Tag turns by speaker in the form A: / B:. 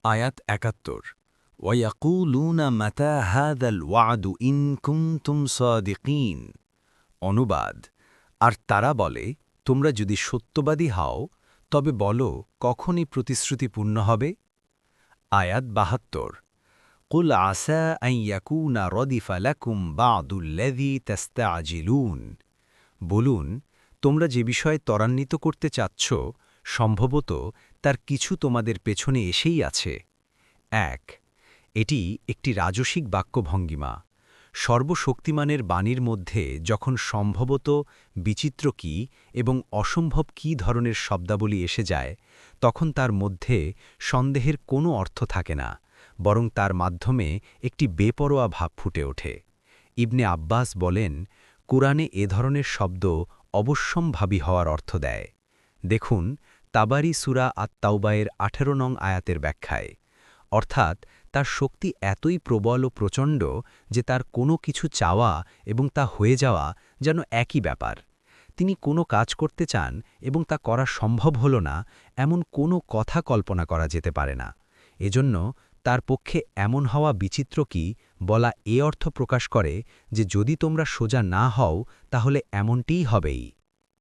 A: আয়াত ৭১ ওয়ায়াকুলুনা মাতা হাযাল ওয়া'দু ইন কুনতুম সাদিকিন। অনুবাদ, আর তারা বলে, তোমরা যদি সত্যবাদী হও তবে বলো কখনই প্রতিশ্রুতি পূর্ণ হবে। আয়াত ৭২ কুল আসা আন ইয়াকুনা রদিফা লাকুম বা'দুল্লাযী তাস্তা'জিলুন। বলুন, তোমরা যে বিষয়ে ত্বরান্বিত করতে চাচ্ছ সম্ভবত তার কিছু তোমাদের পেছনে এসেই আছে। ১ এটি একটি রাজসিক বাক্যভঙ্গিমা। সর্বশক্তিমানের বাণীর মধ্যে যখন সম্ভবত, বিচিত্র কি এবং অসম্ভব কি ধরনের শব্দাবলী এসে যায়, তখন তার মধ্যে সন্দেহের কোনো অর্থ থাকে না, বরং তার মাধ্যমে একটি বেপরোয়া ভাব ফুটে ওঠে। ইবনে আব্বাস বলেন, কুরআনে এ ধরনের শব্দ অবশ্যম্ভাবী হওয়ার অর্থ দেয়। দেখুন তাবারি সূরা আত-তাওবায়ের ১৮ নং আয়াতের ব্যাখ্যায়। অর্থাৎ তার শক্তি এতই প্রবল ও প্রচণ্ড যে তার কোনো কিছু চাওয়া এবং তা হয়ে যাওয়া যেন একই ব্যাপার। তিনি কোনো কাজ করতে চান এবং তা করা সম্ভব হল না, এমন কোনো কথা কল্পনা করা যেতে পারে না। এজন্য তার পক্ষে এমন হওয়া বিচিত্র কি বলা এ অর্থ প্রকাশ করে যে যদি তোমরা সোজা না হও তাহলে এমনটিই হবেই।